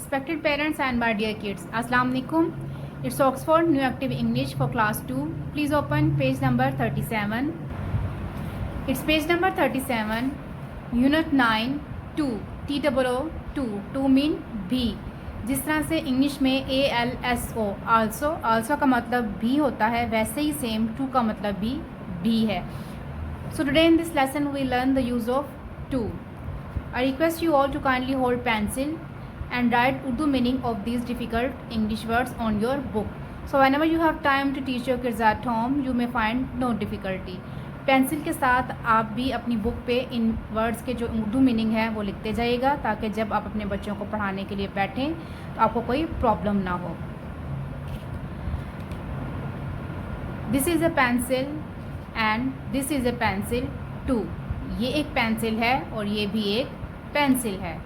Respected parents and my dear kids, Assalamu alaikum. It's Oxford New Active English for class 2. Please open page number 37. It's page number 37, Unit 9, 2, TOO, 2 mean भी. जिस तरह से English में ALSO also का मतलब भी होता है, वैसे ही सेम टू का मतलब भी है. So today in this lesson we learn the use of to. I request you all to kindly hold pencil and write Urdu meaning of these difficult English words on your book. So whenever you have time to teach your kids at home, you may find no difficulty. Pencil के साथ आप भी अपनी book पे इन words के जो Urdu meaning है वो लिखते जाइएगा, ताकि जब आप अपने बच्चों को पढ़ाने के लिए बैठें तो आपको कोई प्रॉब्लम ना हो. This is a pencil and this is a pencil too. ये एक पेंसिल है और ये भी एक पेंसिल है.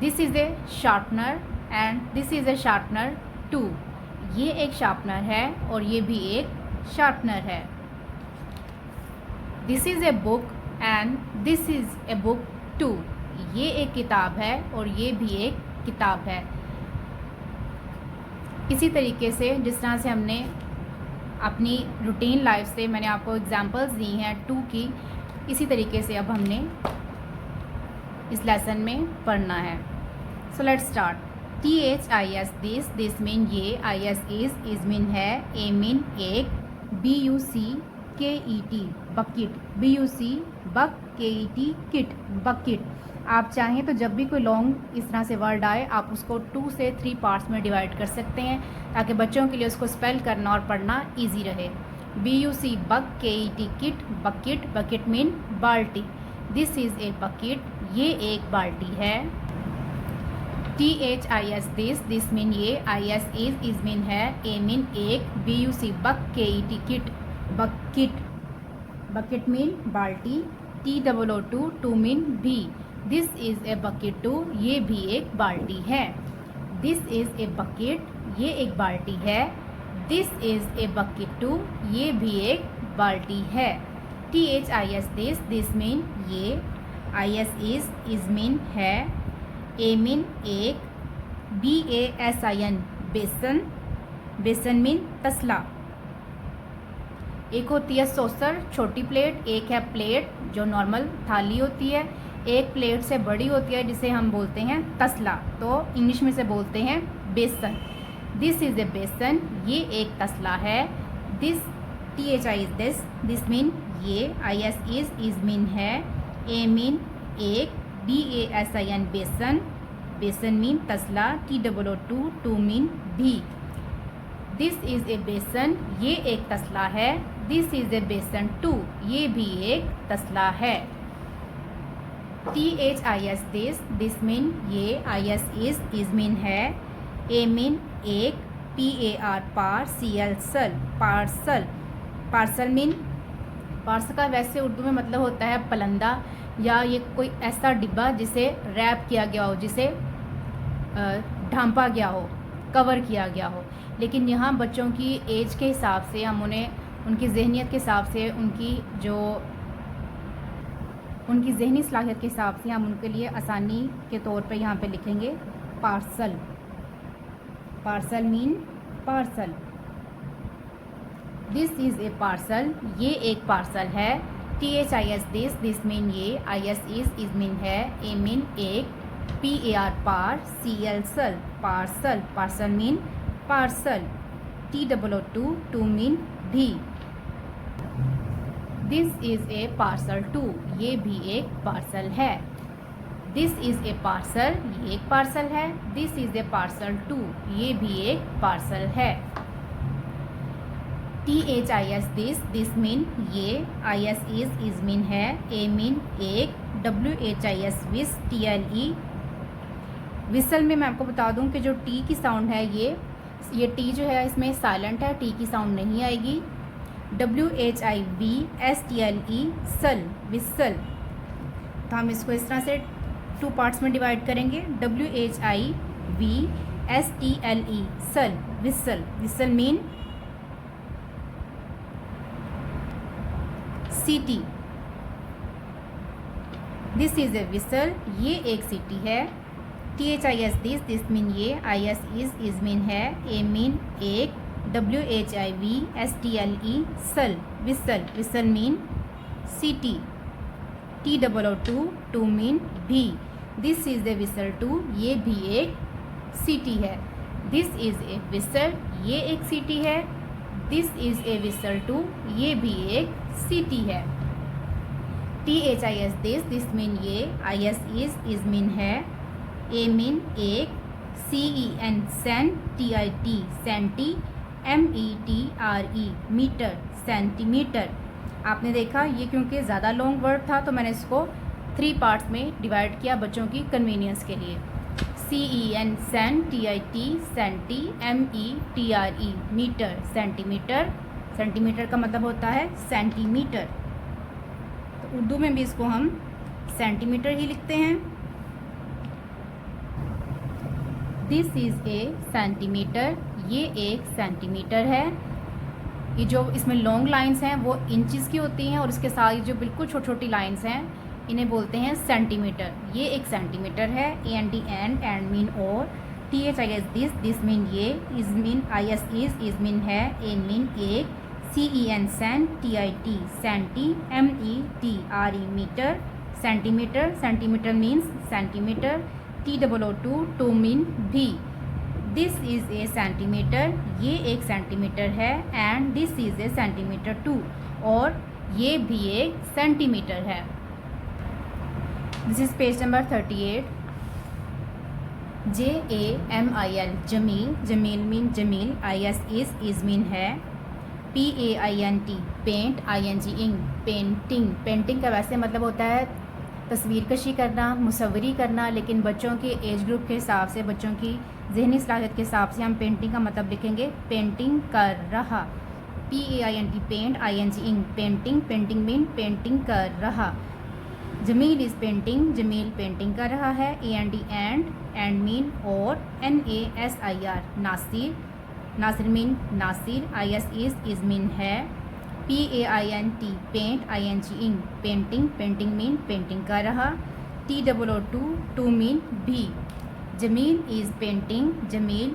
This is a sharpener and this is a sharpener too. ये एक शार्पनर है और ये भी एक शार्पनर है. This is a book and this is a book too. ये एक किताब है और ये भी एक किताब है. इसी तरीके से जिस तरह से हमने अपनी रूटीन लाइफ से मैंने आपको एग्जांपल्स दी हैं टू की, इसी तरीके से अब हमने इस लेसन में पढ़ना है. So let's start. THIS this mean ये, IS इज़ मीन है, A मीन एक, BUC KET bucket, BUC buc, KET ket bucket. आप चाहें तो जब भी कोई लॉन्ग इस तरह से वर्ड आए आप उसको 2 से 3 पार्ट्स में डिवाइड कर सकते हैं, ताकि बच्चों के लिए उसको स्पेल करना और पढ़ना इजी रहे. BUC buc, KET ket bucket. Bucket mean बाल्टी. This is a bucket. ये एक बाल्टी है. THIS दिस मीन ये, IS इज़ मीन है, A मीन एक, BUC buc, KET ket bucket. Bucket mean बाल्टी. TOO टू मीन भी. This is a bucket too. ये भी एक बाल्टी है. This is a bucket. ये एक बाल्टी है. This is a bucket too. ये भी एक बाल्टी है. THIS दिस मीन ये, IS इज़ मीन है, A मीन एक, BASIN बेसन. बेसन मीन तसला. एक होती है सॉसर छोटी प्लेट, एक है प्लेट जो नॉर्मल थाली होती है, एक प्लेट से बड़ी होती है जिसे हम बोलते हैं तसला, तो इंग्लिश में से बोलते हैं बेसन. दिस इज़ ए बेसन. ये एक तसला है. दिस THIS दिस मीन ये, IS इज़ मीन है, A मीन एक, BASIN बेसन. बेसन मीन तसला. TOO टू मीन भी. दिस इज़ ए बेसन. ये एक तसला है. दिस इज़ ए बेसन टू. ये भी एक तसला है. THIS दिस मीन ये, IS इज़ मीन है, A मीन एक, PAR par, CL cel parcel. Parcel mean, parcel का वैसे उर्दू में मतलब होता है पलंदा, या ये कोई ऐसा डिब्बा जिसे रैप किया गया हो, जिसे ढांपा गया हो, कवर किया गया हो. लेकिन यहाँ बच्चों की एज के हिसाब से हम उन्हें, उनकी जहनीत के हिसाब से, उनकी जहनी सलाहियत के हिसाब से हम उनके लिए आसानी के तौर पे यहाँ पे लिखेंगे parcel. Parcel mean parcel. This is a parcel. ये एक पार्सल है. THIS दिस मीन ये, IS इज़ मीन है, A मीन एक, PAR par, CL cel parcel. Parcel mean parcel. TOO too mean भी. This is a parcel too. ये भी एक पार्सल है. This is a parcel. ये एक पार्सल है. This is a parcel too. ये भी एक पार्सल है. THIS दिस मीन ये, IS इज़ मीन है, A मीन एक, WHIS विस, TLE विसल में मैं आपको बता दूं कि जो टी की साउंड है ये टी जो है इसमें साइलेंट है, टी की साउंड नहीं आएगी. WHIVSTLE stle whistle. तो हम इसको इस तरह से 2 पार्ट्स में डिवाइड करेंगे. WHIVSTLE stle whistle. Whistle mean सीटी. This is a whistle. ये एक सीटी है. THIS दिस मीन ये, IS इज मीन है, A मीन एक, WHIV STLE stle, whistle, whistle mean CT, TOO too mean भी, this is a whistle too, ये भी एक CT है, दिस इज ए विसल, ये एक CT है, this is a whistle too, ये भी एक CT है। THIS दिस मीन ये, IS इज मीन है, A मीन एक, CEN cen, TIT centi, METRE metre, centimetre. आपने देखा ये क्योंकि ज़्यादा लॉन्ग वर्ड था तो मैंने इसको 3 पार्ट्स में डिवाइड किया बच्चों की कन्वीनियंस के लिए। CEN cen, TIT centi, METRE metre, centimetre, centimetre का मतलब होता है सेंटीमीटर, तो उर्दू में भी इसको हम सेंटीमीटर ही लिखते हैं। दिस इज़ ए सेंटीमीटर, ये एक सेंटीमीटर है। ये जो इसमें लॉन्ग लाइंस हैं वो इंचज़ की होती हैं और इसके साथ जो बिल्कुल छोटी छोटी लाइंस हैं इन्हें बोलते हैं सेंटीमीटर। ये एक सेंटीमीटर है। AND एंड मीन और, THIS दिस मीन ये, is mean IS is mean है, A मीन एक, CEN cen, TIT centi, METRE metre, centimetre, centimetre means centimetre, TOO too mean भी, दिस इज़ ए सेंटीमीटर, ये एक centimetre है, and this is a centimetre too, और ये भी एक सेंटीमीटर है। This is page number 38। JAMIL Jamil, Jamil mean Jamil, IS is mean है, PAINT paint, ING ing painting. Painting का वैसे मतलब होता है तस्वीर कशी करना, मुसव्वरी करना, लेकिन बच्चों के एज ग्रुप के हिसाब से, बच्चों की जहनी सलाहियत के हिसाब से हम पेंटिंग का मतलब लिखेंगे पेंटिंग कर रहा। PAINT paint, ING ing painting, painting mean painting कर रहा। Jamil is painting, Jamil painting कर रहा है। AND एंड मीन और, NASIR Nasir, Nasir mean Nasir, IS is mean है, PAINT paint, ING ing painting, painting mean painting कर रहा। TOO टू मीन भी, Jamil is painting, Jamil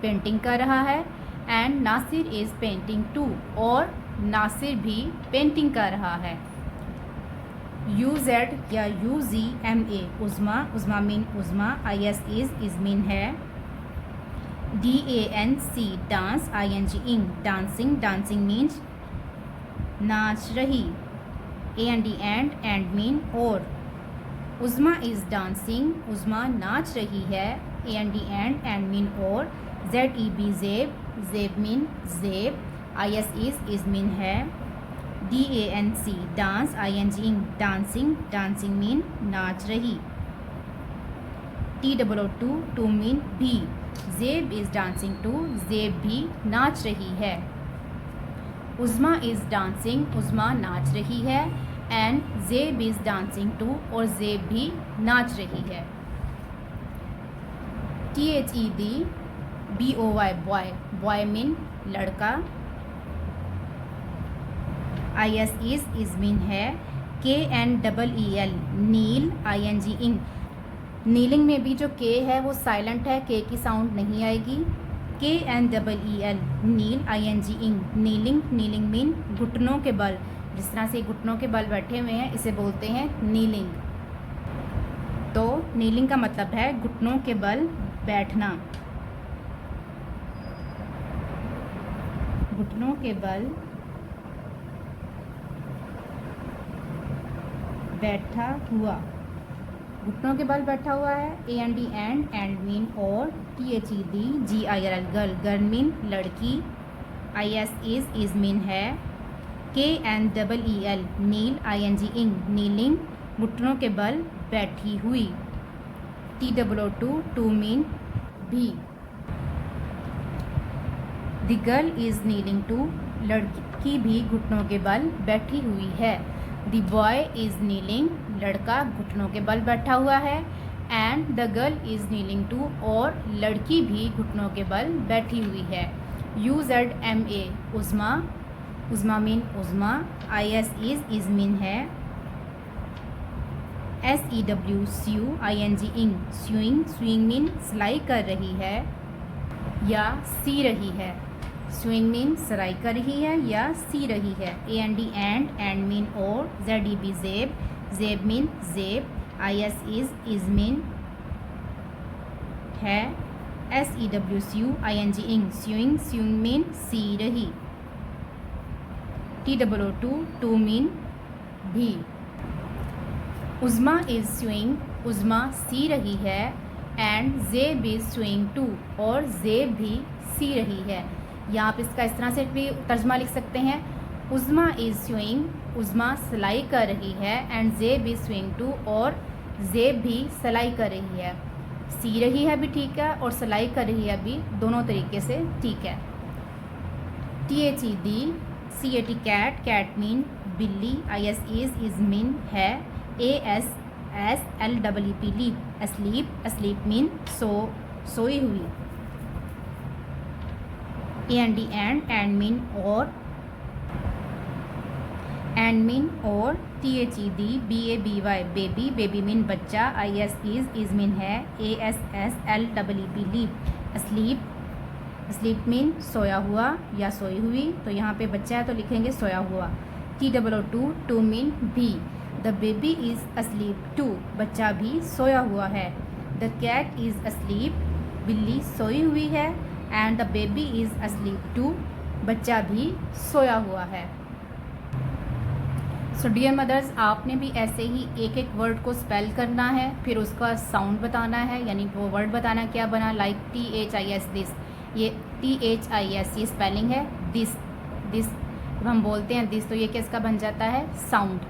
painting कर रहा है, and Nasir is painting too, और नासिर भी पेंटिंग कर रहा है। UZ या UZMA Uzma, Uzma mean Uzma, IS is mean है, DANC dance, ING ing dancing, dancing means नाच रही। AND एंड मीन और, उज़्मा इज़ डांसिंग, उज़्मा नाच रही है। AND एंड मीन और, ZEB Zeb, Zeb mean Zeb, IS is mean है, DANC dance, ING ing dancing, dancing mean नाच रही। TOO टू मीन भी, Zeb is dancing too, Zeb भी नाच रही है। उज़्मा इज़ डांसिंग, उज़्मा नाच रही है, and Zeb is dancing too, और ज़ेब भी नाच रही है। THED BOY boy, boy mean लड़का। IS इज मीन है, KNEEL kneel, ING ing kneeling में भी जो K है वो साइलेंट है, K की साउंड नहीं आएगी। KNEEL kneel, ING ing kneeling, kneeling mean घुटनों के बल, जिस तरह से घुटनों के बल बैठे हुए हैं इसे बोलते हैं नीलिंग। तो नीलिंग का मतलब है घुटनों के बल बैठना, घुटनों के बल बैठा हुआ, घुटनों के बल बैठा हुआ है। AND एंड मीन और, THED GIRL girl, girl mean लड़की। IS इज मीन है, KNEEL kneel, ING ing kneeling, घुटनों के बल बैठी हुई। TOO टू मीन भी, the girl is kneeling too लड़की भी घुटनों के बल बैठी हुई है। द बॉय इज़ नीलिंग लड़का घुटनों के बल बैठा हुआ है, and the girl is kneeling too और लड़की भी घुटनों के बल बैठी हुई है। UZMA Uzma, Uzma mean Uzma, IS is mean है, SEWING ing, sewing, sewing mean सिलाई कर रही है या सी रही है। स्यूइंग मीन सिलाई कर रही है या सी रही है। AND एंड मीन और। ZEB Zeb, Zeb mean Zeb. IS is mean है। SEWING ing, sewing, sewing mean सी रही। TOO टू मीन भी। उज़्मा इज़ स्यूइंग, उज़्मा सी रही है। And Zeb is sewing to, और ज़ेब भी सी रही है। या आप इसका इस तरह से भी तर्जमा लिख सकते हैं, उज़्मा इज़ स्यूइंग, उज़्मा सिलाई कर रही है। And Zeb is sewing to, और ज़ेब भी सिलाई कर रही है। सी रही है भी ठीक है और सिलाई कर रही है भी, दोनों तरीके से ठीक है। THED CAT cat, cat mean बिल्ली। IS इज़ मीन है। ASLEEP leep, asleep, asleep mean सोई हुई। AND एंड मीन और, एंड मीन और। THED BABY baby, baby mean बच्चा। IS इज़ मीन है। ASSLEEP leep, asleep, asleep mean सोया हुआ या सोई हुई। तो यहाँ पे बच्चा है तो लिखेंगे सोया हुआ। TOO टू मीन भी। The baby is asleep too, बच्चा भी सोया हुआ है। द कैट इज़ अस्लीप, बिल्ली सोई हुई है। And the baby is asleep too, बच्चा भी सोया हुआ है। सो डियर मदर्स, आपने भी ऐसे ही एक एक वर्ड को स्पेल करना है, फिर उसका साउंड बताना है, यानी वो वर्ड बताना क्या बना। लाइक THIS दिस, ये THIS ये स्पेलिंग है। दिस, दिस हम बोलते हैं दिस, तो ये किसका बन जाता है, साउंड।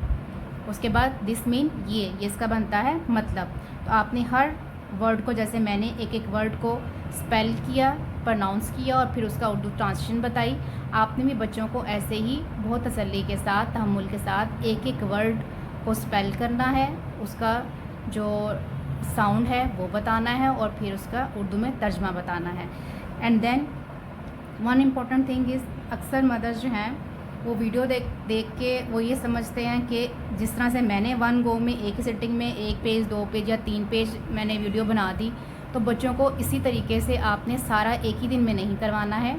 उसके बाद दिस मीन ये इसका बनता है मतलब। तो आपने हर वर्ड को, जैसे मैंने एक एक वर्ड को स्पेल किया, प्रोनाउंस किया और फिर उसका उर्दू ट्रांसलेशन बताई, आपने भी बच्चों को ऐसे ही बहुत तसल्ली के साथ, तहम्मुल के साथ एक एक वर्ड को स्पेल करना है, उसका जो साउंड है वो बताना है और फिर उसका उर्दू में तर्जमा बताना है। And then one important thing is, अक्सर मदर्स जो हैं वो वीडियो देख के वो ये समझते हैं कि जिस तरह से मैंने वन गो में एक ही सिटिंग में 1 पेज 2 पेज या 3 पेज मैंने वीडियो बना दी, तो बच्चों को इसी तरीके से आपने सारा एक ही दिन में नहीं करवाना है।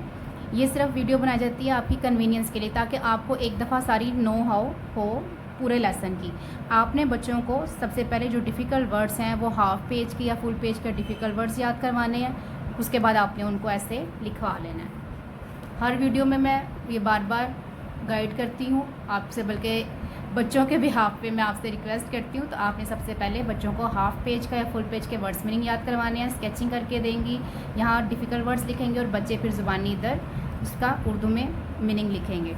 ये सिर्फ वीडियो बनाई जाती है आपकी कन्वीनियंस के लिए, ताकि आपको एक दफ़ा सारी नो हाउ हो पूरे लेसन की। आपने बच्चों को सबसे पहले जो डिफ़िकल्ट वर्ड्स हैं वो हाफ पेज के या फुल पेज के डिफ़िकल्ट वर्ड्स याद करवाने हैं। उसके बाद आपने उनको ऐसे लिखवा लेना है। हर वीडियो में मैं ये बार बार गाइड करती हूँ आपसे, बल्कि बच्चों के भी हाफ पे मैं आपसे रिक्वेस्ट करती हूँ। तो आपने सबसे पहले बच्चों को हाफ पेज का या फुल पेज के वर्ड्स मीनिंग याद करवाने हैं। स्केचिंग करके देंगी, यहाँ डिफ़िकल्ट वर्ड्स लिखेंगे और बच्चे फिर ज़ुबानी इधर उसका उर्दू में मीनिंग लिखेंगे।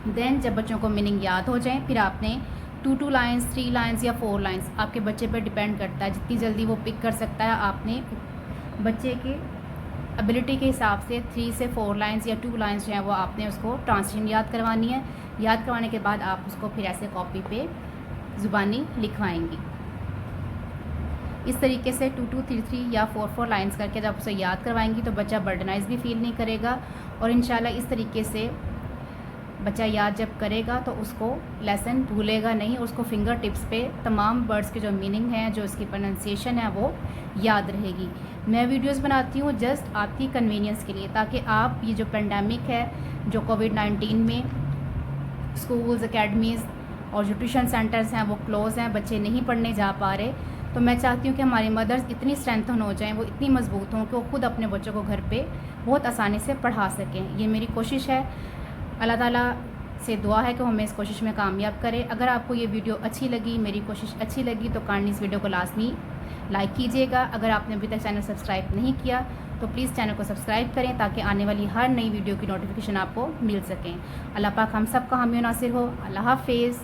देन जब बच्चों को मीनिंग याद हो जाए, फिर आपने 2 लाइन्स, 3 लाइन्स या 4 लाइन्स, आपके बच्चे पर डिपेंड करता है जितनी जल्दी वो पिक कर सकता है। आपने बच्चे के एबिलिटी के हिसाब से 3 से 4 लाइन्स या 2 लाइन्स जो हैं वो आपने उसको ट्रांसलेशन याद करवानी है। याद करवाने के बाद आप उसको फिर ऐसे कॉपी पे ज़ुबानी लिखवाएंगी। इस तरीके से 2 3 3 या 4 लाइन्स करके जब उसे याद करवाएंगी तो बच्चा बर्डनाइज भी फील नहीं करेगा। और इंशाल्लाह इस तरीके से बच्चा याद जब करेगा तो उसको लेसन भूलेगा नहीं, उसको फिंगर टिप्स पे तमाम वर्ड्स के जो मीनिंग हैं, जो इसकी प्रोनाउंसिएशन है वो याद रहेगी। मैं वीडियोस बनाती हूँ जस्ट आपकी कन्वीनियंस के लिए, ताकि आप ये जो पेंडेमिक है, जो कोविड-19 में स्कूल्स, एकेडमीज़ और जो ट्यूशन सेंटर्स हैं वो क्लोज़ हैं, बच्चे नहीं पढ़ने जा पा रहे, तो मैं चाहती हूँ कि हमारी मदर्स इतनी स्ट्रेंथन हो जाएं, वो इतनी मजबूत हों कि वो खुद अपने बच्चों को घर पे बहुत आसानी से पढ़ा सकें। ये मेरी कोशिश है। अल्लाह ताला से दुआ है कि वो हमें इस कोशिश में कामयाब करे। अगर आपको ये वीडियो अच्छी लगी, मेरी कोशिश अच्छी लगी, तो काइंडली इस वीडियो को लाजमी लाइक कीजिएगा। अगर आपने अभी तक चैनल सब्सक्राइब नहीं किया तो प्लीज़ चैनल को सब्सक्राइब करें, ताकि आने वाली हर नई वीडियो की नोटिफिकेशन आपको मिल सकें। अल्लाह पाक हम सब का हामी नासिर हो। अल्लाह हाफ़िज़।